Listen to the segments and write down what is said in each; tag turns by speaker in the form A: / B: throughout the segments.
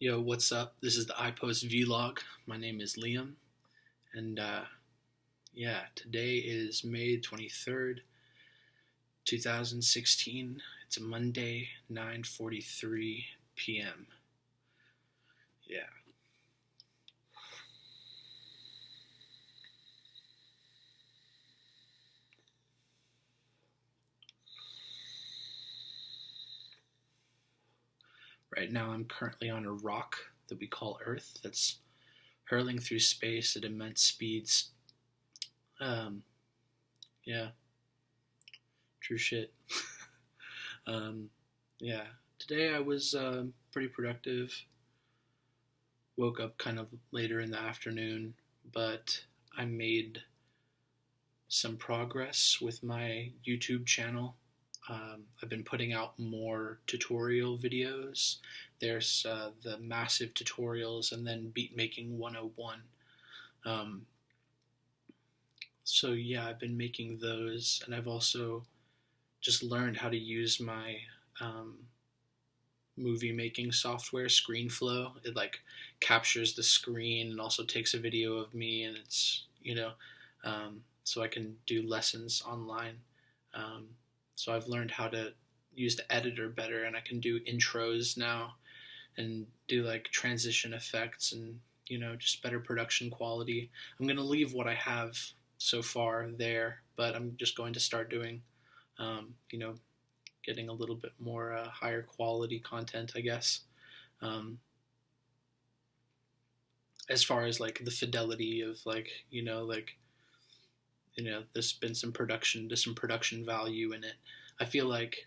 A: Yo, what's up? This is the Ipos vlog. My name is Liam, and yeah, today is May 23rd, 2016. It's a Monday, 9:43 p.m. Yeah. Right now, I'm currently on a rock that we call Earth that's hurling through space at immense speeds. Um, yeah, true shit. um, yeah, today I was pretty productive. Woke up kind of later in the afternoon, but I made some progress with my YouTube channel. I've been putting out more tutorial videos. There's the massive tutorials and then beat making 101. Um, so yeah, I've been making those, and I've also just learned how to use my um, movie making software, ScreenFlow. It like captures the screen and also takes a video of me, and so I can do lessons online. Um, so I've learned how to use the editor better, and I can do intros now and do like transition effects and just better production quality. I'm gonna leave what I have so far there, but I'm just going to start doing um, you know getting a little bit more higher quality content, I guess. Um, as far as like the fidelity of there's been there's some production value in it. I feel like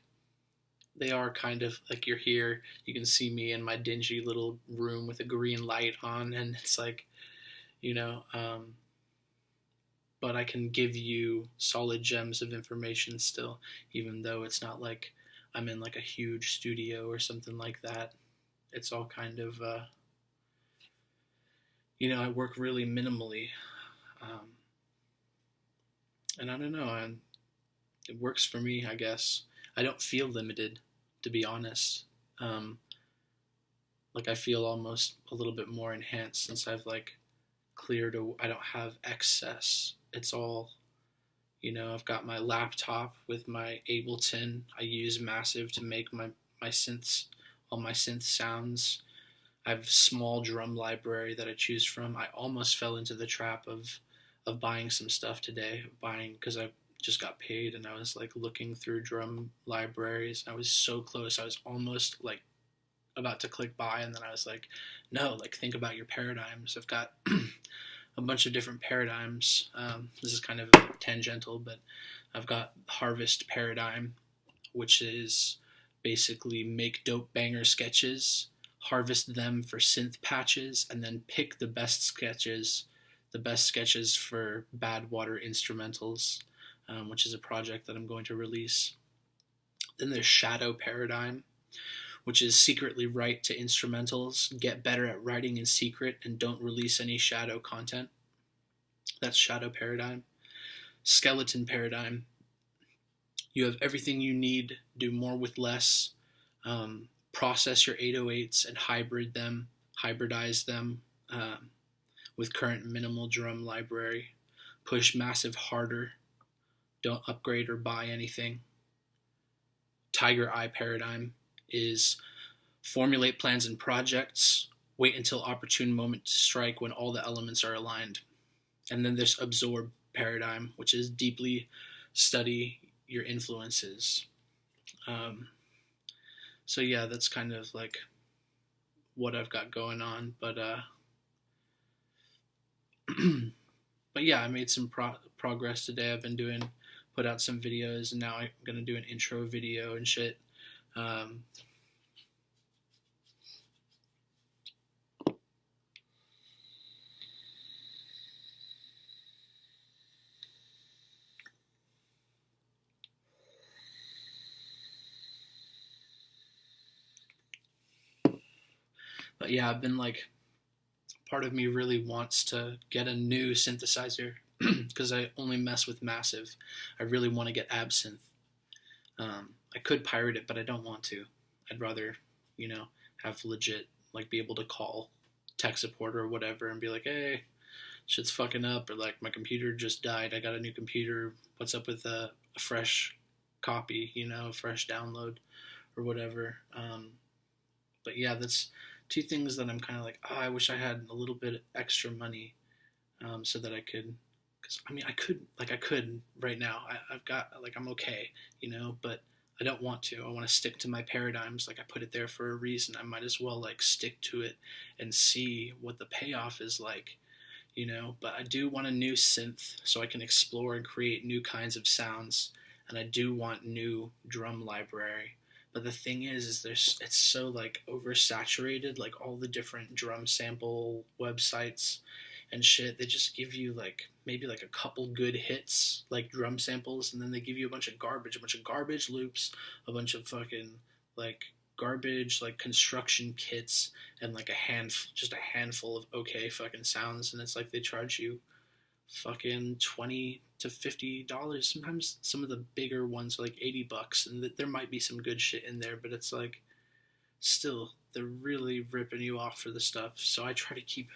A: they are kind of like you're here, you can see me in my dingy little room with a green light on, and it's like, you know, um, but I can give you solid gems of information still, even though it's not like I'm in like a huge studio or something like that. It's all kind of, I work really minimally. Um, and I don't know, it works for me, I guess. I don't feel limited, to be honest. Um, like I feel almost a little bit more enhanced since I've like cleared. I don't have excess. It's all, I've got my laptop with my Ableton. I use Massive to make my synths, all my synth sounds. I have a small drum library that I choose from. I almost fell into the trap of buying some stuff today, buying because I just got paid and I was like looking through drum libraries. I was so close. I was almost like about to click buy, and then I was like, no, like think about your paradigms. I've got a bunch of different paradigms. This is kind of tangential, but I've got Harvest Paradigm, which is basically make dope banger sketches, harvest them for synth patches, and then pick the best sketches for Bad Water instrumentals, which is a project that I'm going to release. Then there's Shadow Paradigm, which is secretly write to instrumentals, get better at writing in secret, and don't release any shadow content. That's Shadow Paradigm. Skeleton Paradigm. You have everything you need, do more with less, process your 808s and hybridize them with current minimal drum library, push Massive harder, don't upgrade or buy anything. Tiger Eye Paradigm is formulate plans and projects, wait until opportune moment to strike when all the elements are aligned. And then there's Absorb Paradigm, which is deeply study your influences. Um, so yeah, that's kind of like what I've got going on. But yeah, I made some progress today. I've been put out some videos, and now I'm gonna do an intro video and shit. Um, but yeah, I've been like, part of me really wants to get a new synthesizer because I only mess with Massive. I really want to get Absynth. I could pirate it, but I don't want to. I'd rather, have legit like be able to call tech support or whatever and be like, hey, shit's fucking up, or like my computer just died. I got a new computer. What's up with a fresh copy? A fresh download or whatever. But yeah, that's two things that I'm kind of like, oh, I wish I had a little bit extra money, so that I could. Because I mean, I could right now. I've got like I'm okay, but I don't want to. I want to stick to my paradigms. Like I put it there for a reason. I might as well like stick to it and see what the payoff is like. But I do want a new synth so I can explore and create new kinds of sounds, and I do want new drum library. But the thing is it's so like oversaturated, like all the different drum sample websites and shit. They just give you like maybe like a couple good hits, like drum samples, and then they give you a bunch of garbage loops, a bunch of fucking like garbage like construction kits, and like just a handful of okay fucking sounds, and it's like they charge you fucking $20 to $50. Sometimes some of the bigger ones are like $80, and there might be some good shit in there, but it's like still they're really ripping you off for the stuff. So I try to keep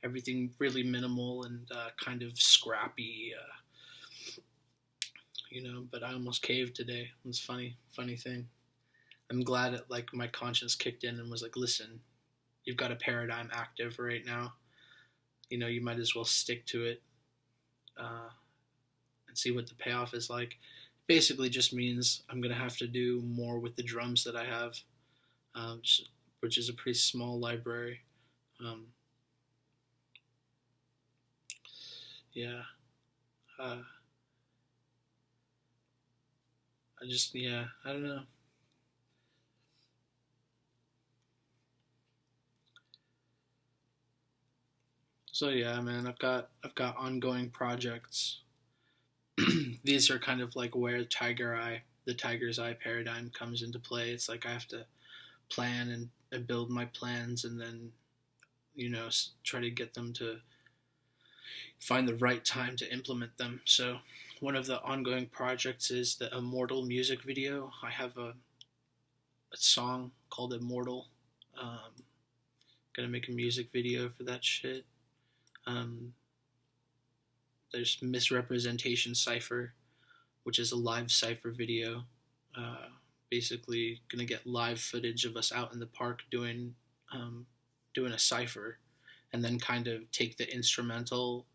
A: everything really minimal and kind of scrappy, But I almost caved today. It's funny thing. I'm glad that like my conscience kicked in and was like, listen, you've got a paradigm active right now. You might as well stick to it, and see what the payoff is like. Basically, just means I'm gonna have to do more with the drums that I have, which is a pretty small library. Um, yeah. Uh, I don't know. So yeah, man, I've got ongoing projects. These are kind of like where the tiger's eye paradigm comes into play. It's like I have to plan and build my plans, and then try to get them to find the right time to implement them. So one of the ongoing projects is the Immortal music video. I have a song called Immortal. Gonna make a music video for that shit. Um, there's Misrepresentation Cipher, which is a live cipher video. Uh, Basically, gonna get live footage of us out in the park doing a cipher, and then kind of take the instrumental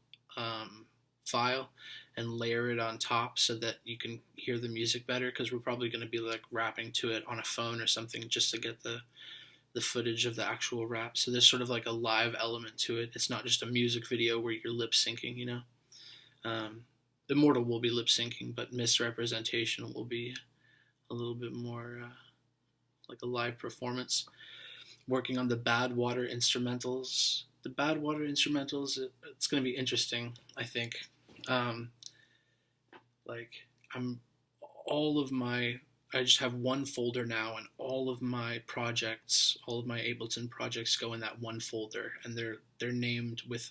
A: file and layer it on top so that you can hear the music better. Because we're probably going to be like rapping to it on a phone or something just to get the footage of the actual rap. So there's sort of like a live element to it. It's not just a music video where you're lip syncing. Immortal will be lip syncing, but Misrepresentation will be a little bit more like a live performance. Working on the Bad Water instrumentals. The Bad Water instrumentals, it's going to be interesting, I think. Um, like, I'm all of my, I just have one folder now, and all of my projects, all of my Ableton projects go in that one folder, and they're named with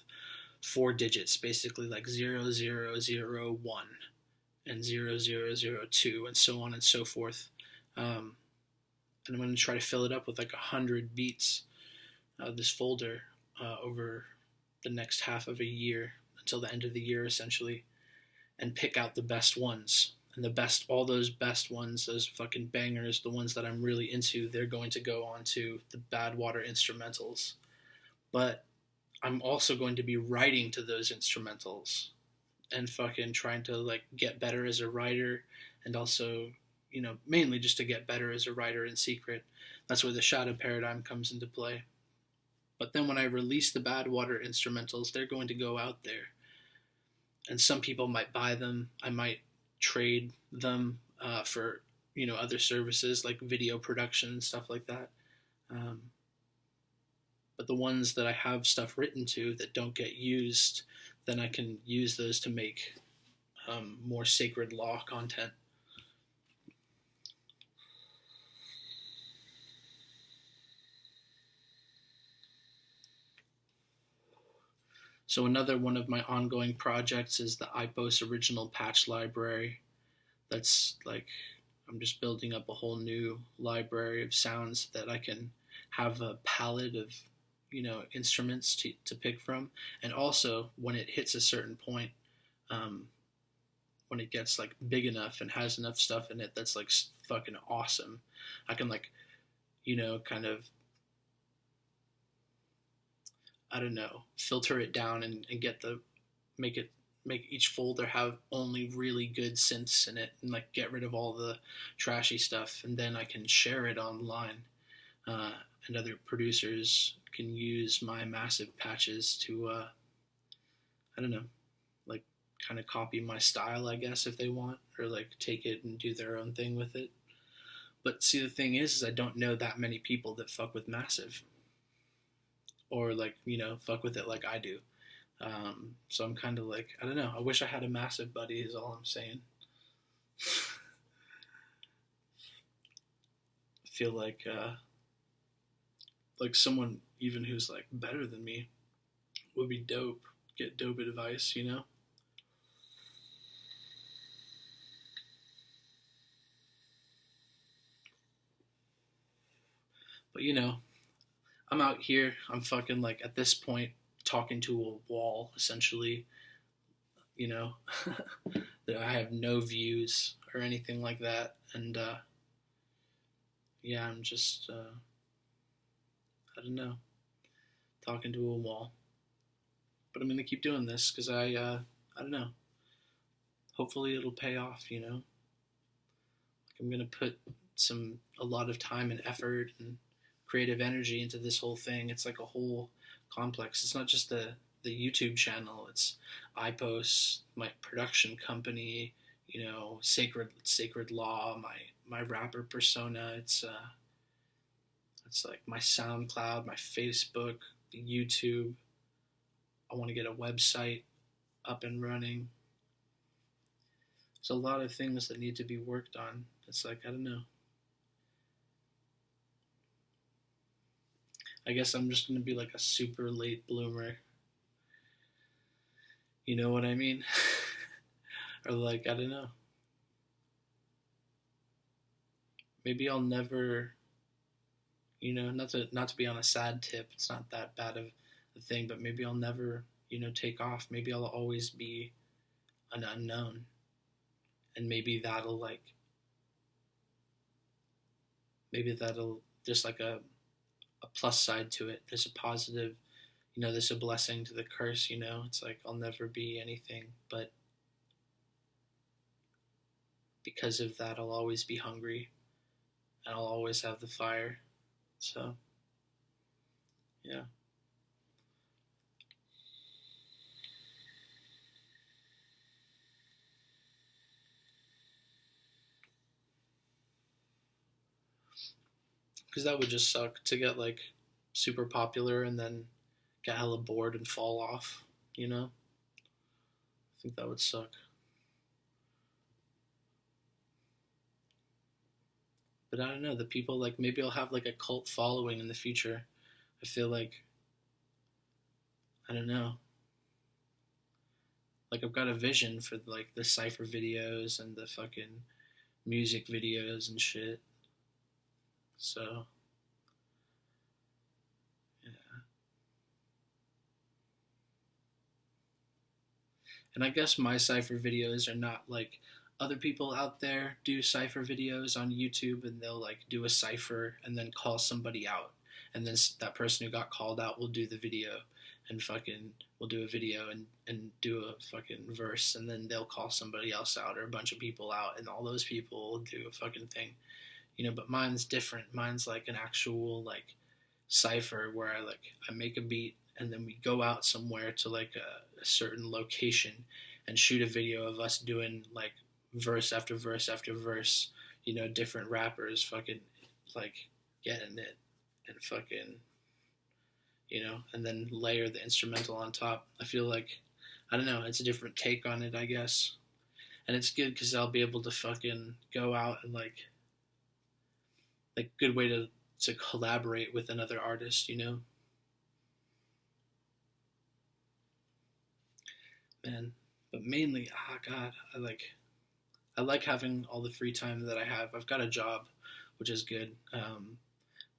A: 4 digits, basically like 0001 and 0002, and so on and so forth. And I'm going to try to fill it up with like 100 beats, this folder, over the next half of a year until the end of the year, essentially, and pick out the best ones. And all those best ones, those fucking bangers, the ones that I'm really into, they're going to go onto the Bad Water instrumentals. But I'm also going to be writing to those instrumentals and fucking trying to like get better as a writer, and also mainly just to get better as a writer in secret. That's where the shadow paradigm comes into play. But then when I release the Bad Water instrumentals, they're going to go out there. And some people might buy them. I might trade them for, other services like video production and stuff like that. But the ones that I have stuff written to that don't get used, then I can use those to make more sacred law content. So another one of my ongoing projects is the Ipos original patch library. That's like, I'm just building up a whole new library of sounds that I can have a palette of, instruments to pick from. And also when it hits a certain point, um, when it gets like big enough and has enough stuff in it that's like fucking awesome, I can like, kind of, I don't know, filter it down and get the make it make each folder have only really good synths in it, and like get rid of all the trashy stuff, and then I can share it online, uh, and other producers can use my massive patches to, I don't know, like kind of copy my style, I guess, if they want, or like take it and do their own thing with it. But see, the thing is I don't know that many people that fuck with massive, or like, fuck with it like I do. So I'm kind of like, I don't know. I wish I had a massive buddy. Is all I'm saying. I feel like someone even who's like better than me would be dope. Get dope advice. But I'm out here. I'm fucking like at this point talking to a wall essentially. You know, that I have no views or anything like that, and yeah, I'm just I don't know, talking to a wall. But I'm gonna keep doing this because I don't know. Hopefully it'll pay off. Like I'm gonna put a lot of time and effort and creative energy into this whole thing. It's like a whole complex. It's not just the YouTube channel. It's Ipos, my production company. Sacred Law, my rapper persona. It's like my SoundCloud, my Facebook, the YouTube. I want to get a website up and running. There's a lot of things that need to be worked on. It's like, I don't know. I guess I'm just going to be like a super late bloomer. You know what I mean? Or like, I don't know. Maybe I'll never, not to be on a sad tip. It's not that bad of a thing, but maybe I'll never, take off. Maybe I'll always be an unknown. And maybe that'll just like a plus side to it. There's a positive, there's a. To the curse. It's like I'll never be anything, but because of that, I'll always be hungry, and I'll always have the fire. So, yeah. Because that would just suck to get like super popular and then get hella bored and fall off. I think that would suck. But I don't know. The people, like, maybe I'll have like a cult following in the future. I feel like, I don't know. Like I've got a vision for like the cipher videos and the fucking music videos and shit. So, yeah. And I guess my cipher videos are not like other people out there do cipher videos on YouTube, and they'll like do a cipher and then call somebody out. And then that person who got called out will do the video and fucking will do a video and do a fucking verse, and then they'll call somebody else out or a bunch of people out, and all those people will do a fucking thing. But mine's different. Mine's like an actual like cipher where I make a beat, and then we go out somewhere to like a certain location and shoot a video of us doing like verse after verse after verse, different rappers fucking like getting it and fucking, and then layer the instrumental on top. I feel like, I don't know, it's a different take on it, I guess. And it's good because I'll be able to fucking go out and like good way to collaborate with another artist. Man. But mainly, God, I like having all the free time that I have. I've got a job, which is good.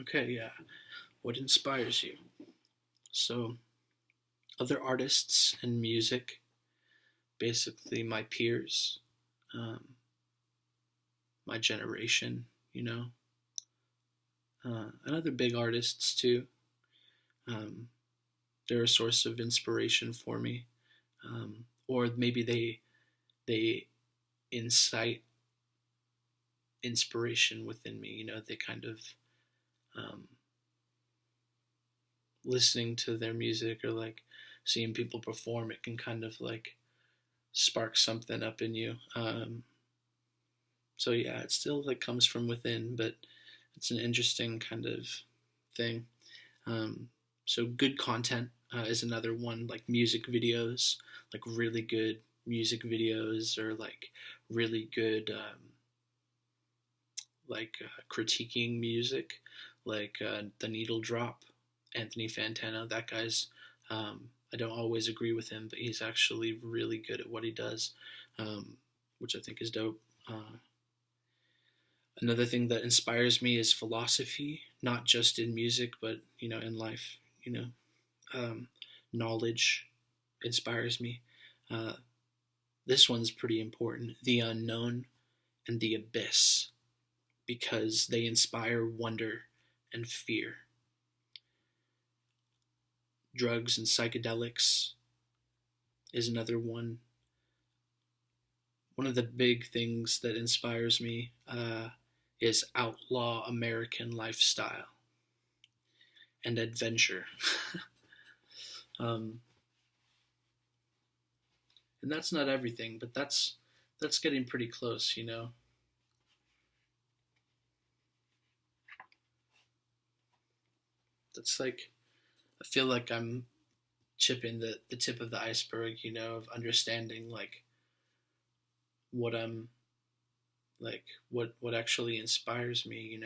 A: Okay, yeah. What inspires you? So, other artists and music, basically my peers, um, my generation, you know, and other big artists too. Um, they're a source of inspiration for me, or maybe they incite inspiration within me. You know, they kind of um, listening to their music or like seeing people perform. It can kind of like spark something up in you. So yeah, it still like comes from within, but it's an interesting kind of thing. Um, so good content is another one, like music videos, like really good music videos, or like really good critiquing music, like The Needle Drop, Anthony Fantano. That guy's I don't always agree with him, but he's actually really good at what he does, um, which I think is dope. Another thing that inspires me is philosophy, not just in music, but in life. You know, um, knowledge inspires me. Uh, this one's pretty important: the unknown and the abyss, because they inspire wonder and fear. Drugs and psychedelics is another one. One of the big things that inspires me is outlaw American lifestyle and adventure. um, and that's not everything, but that's getting pretty close, you know. That's like I feel like I'm chipping the tip of the iceberg, of understanding like what I'm like what actually inspires me,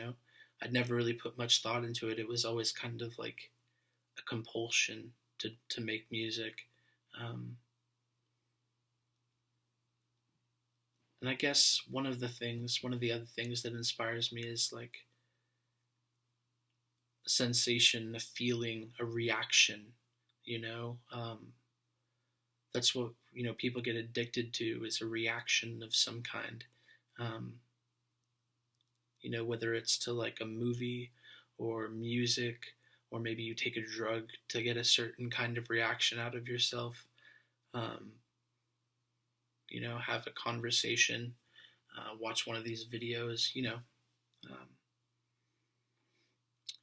A: I'd never really put much thought into it. It was always kind of like a compulsion to make music. Um, and I guess one of the other things that inspires me is like a sensation, a feeling, a reaction, you know. That's what people get addicted to, is a reaction of some kind. Um, whether it's to like a movie or music, or maybe you take a drug to get a certain kind of reaction out of yourself. Um, have a conversation, watch one of these videos, um,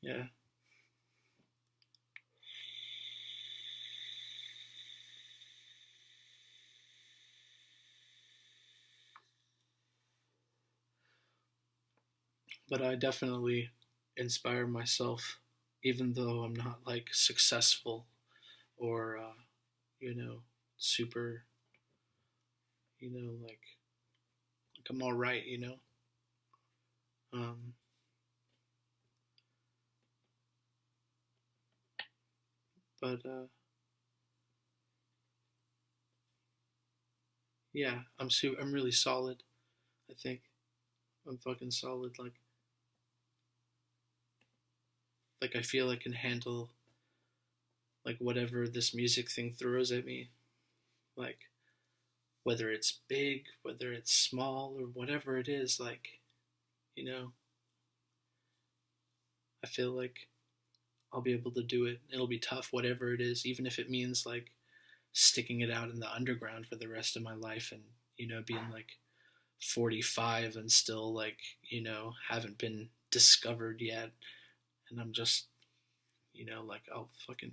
A: yeah. But I definitely inspire myself, even though I'm not like successful or, you know, super, like I'm all right, Um, but yeah, I'm really solid. I think I'm fucking solid. Like I feel I can handle like whatever this music thing throws at me. Like whether it's big, whether it's small, or whatever it is. Like you know, I feel like I'll be able to do it. It'll be tough, whatever it is, even if it means like sticking it out in the underground for the rest of my life, and being like 45 and still like haven't been discovered yet, and I'm just like, oh fucking,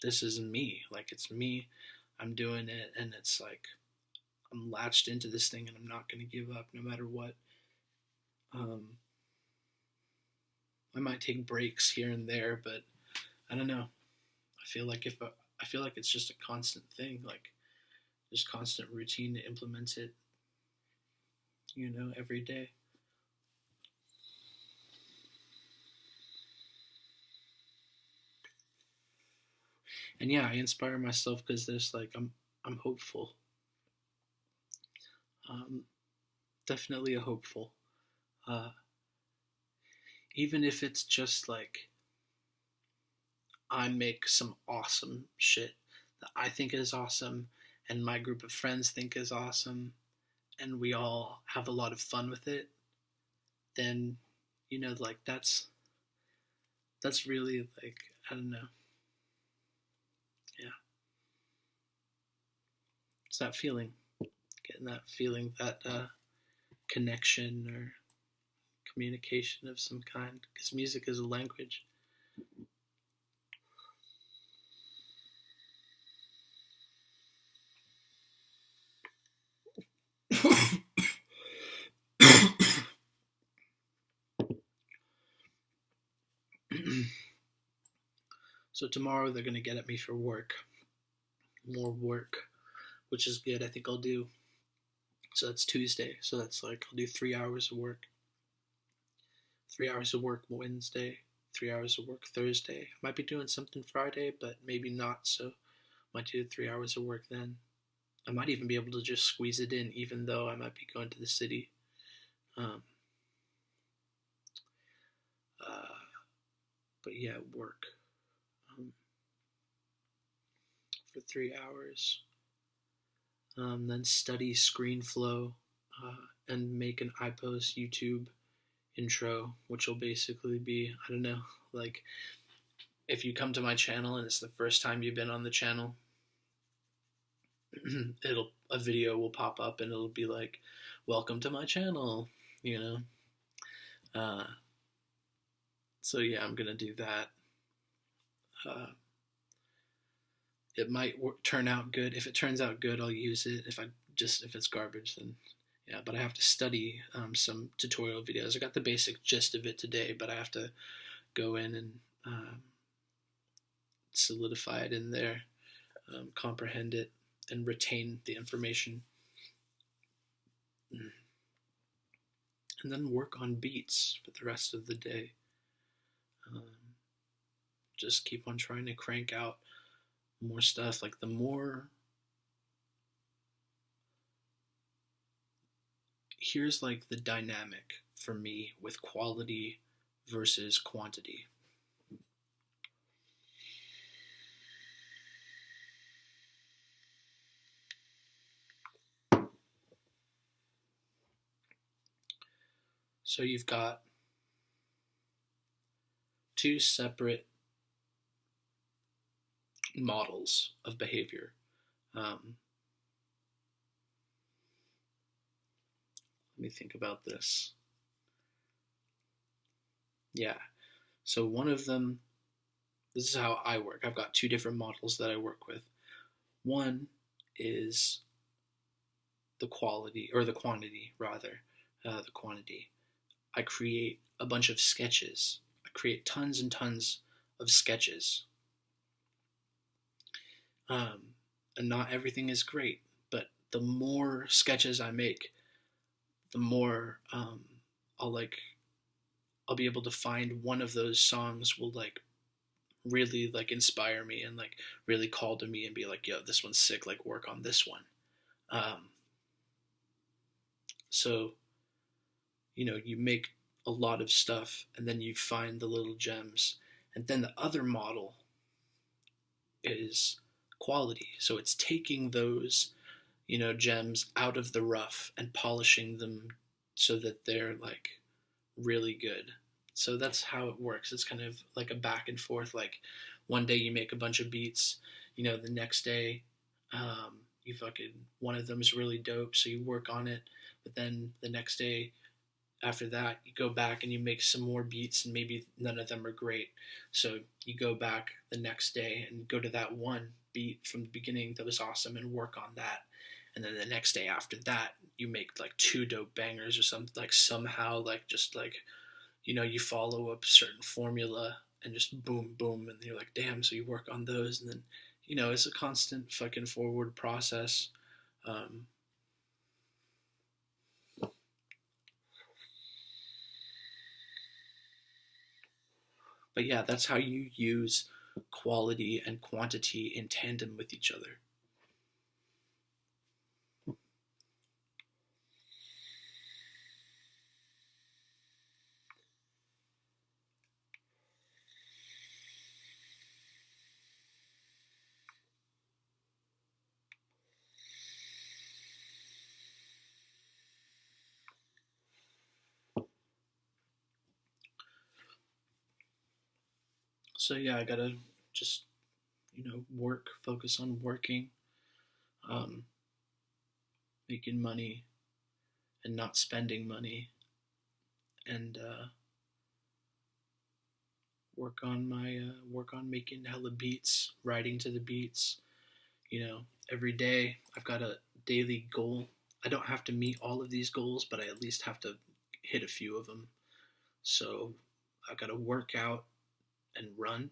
A: this is me, like it's me, I'm doing it, and it's like I'm latched into this thing, and I'm not going to give up no matter what. um I might take breaks here and there, but I don't know. I feel like if I feel like it's just a constant thing, like just constant routine to implement it, every day. And yeah, I inspire myself because there's like I'm hopeful. Um, definitely a hopeful. Uh, even if it's just like I make some awesome shit that I think is awesome and my group of friends think is awesome and we all have a lot of fun with it, then like that's really like, I don't know. Yeah. It's that feeling, getting that feeling, that connection or communication of some kind, because music is a language. So tomorrow they're gonna get at me for work, more work, which is good. I think I'll do. So that's Tuesday. So that's like I'll do 3 hours of work. 3 hours of work Wednesday. 3 hours of work Thursday. I might be doing something Friday, but maybe not. So I might do 3 hours of work then. I might even be able to just squeeze it in, even though I might be going to the city. Um, uh, but yeah, work for 3 hours. Then study ScreenFlow and make an Ipos YouTube intro, which will basically be, I don't know, like if you come to my channel and it's the first time you've been on the channel, a video will pop up and it'll be like, welcome to my channel, you know. So yeah, I'm gonna do that. It might turn out good. If it turns out good, I'll use it. If it's garbage, then yeah. But I have to study some tutorial videos. I got the basic gist of it today, but I have to go in and solidify it in there, comprehend it, and retain the information. And then work on beats for the rest of the day. Just keep on trying to crank out more stuff. Like the more, here's like the dynamic for me with quality versus quantity. So you've got two separate models of behavior. Let me think about this. Yeah. So one of them, this is how I work. I've got two different models that I work with. One is the quality, or the quantity, rather. The quantity. I create a bunch of sketches. I create tons and tons of sketches. And not everything is great, but the more sketches I make, the more I'll be able to find one of those songs will like really like inspire me and like really call to me and be like, yo, this one's sick, like work on this one. So you make a lot of stuff and then you find the little gems. And then the other model is quality. So it's taking those, gems out of the rough and polishing them so that they're like really good. So that's how it works. It's kind of like a back and forth. Like one day you make a bunch of beats, the next day you fucking, one of them is really dope, so you work on it. But then the next day after that, you go back and you make some more beats, and maybe none of them are great. So you go back the next day and go to that one beat from the beginning that was awesome and work on that. And then the next day after that, you make like two dope bangers or something, like somehow, like just like, you follow a certain formula and just boom, boom. And you're like, damn, so you work on those. And then, it's a constant fucking forward process. But yeah, that's how you use quality and quantity in tandem with each other. So yeah, I gotta just work, focus on working, um, making money, and not spending money, and work on making hella beats, writing to the beats. Every day I've got a daily goal. I don't have to meet all of these goals, but I at least have to hit a few of them. So I've got to work out and run,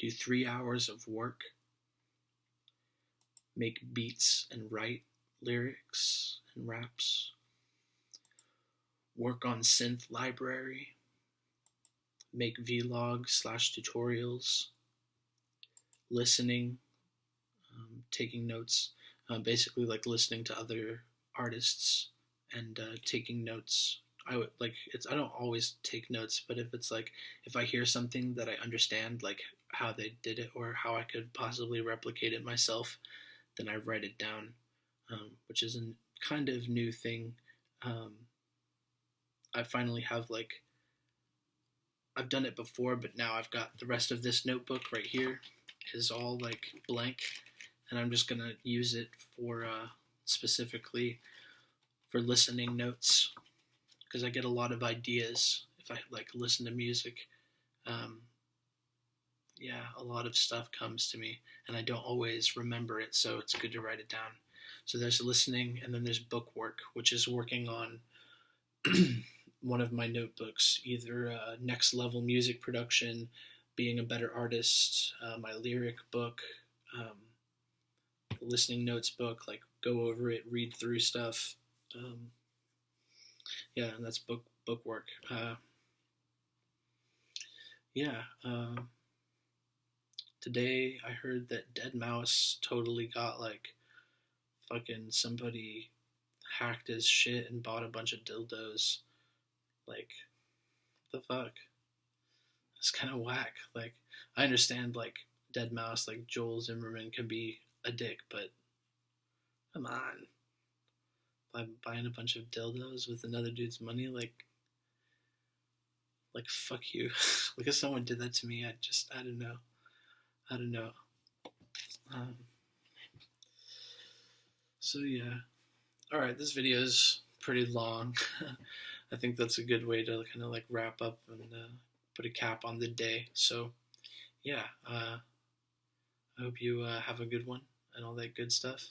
A: do 3 hours of work, make beats and write lyrics and raps, work on synth library, make vlogs slash tutorials, listening, taking notes, basically like listening to other artists and taking notes. I don't always take notes, but if I hear something that I understand, like how they did it or how I could possibly replicate it myself, then I write it down, which is a kind of new thing. Um, I finally have I've done it before, but now I've got the rest of this notebook right here is all like blank, and I'm just gonna use it for specifically for listening notes because I get a lot of ideas if I listen to music. Um, yeah, a lot of stuff comes to me, and I don't always remember it, so it's good to write it down. So there's listening, and then there's book work, which is working on one of my notebooks, either next level music production, being a better artist, my lyric book, um, listening notes book, like go over it, read through stuff. Yeah, and that's book work. Yeah. Today I heard that Dead Mouse totally got fucking somebody hacked his shit and bought a bunch of dildos. Like, the fuck? It's kind of whack. I understand Dead Mouse, Joel Zimmerman can be a dick, but come on, buying a bunch of dildos with another dude's money, fuck you. If someone did that to me, I don't know. I don't know. Um, so yeah. All right, this video is pretty long. I think that's a good way to kind of wrap up and put a cap on the day. So yeah, I hope you have a good one and all that good stuff.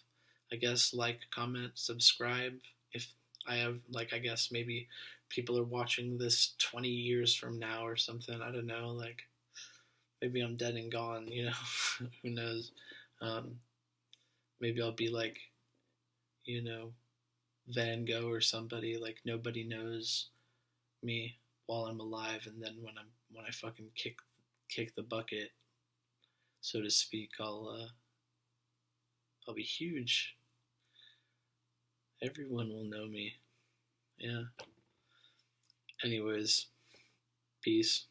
A: I guess comment, subscribe. If I have I guess maybe people are watching this 20 years from now or something. I don't know. Maybe I'm dead and gone. Who knows? Maybe I'll be Van Gogh or somebody. Nobody knows me while I'm alive, and then when I fucking kick the bucket, so to speak, I'll be huge. Everyone will know me. Yeah. Anyways, peace.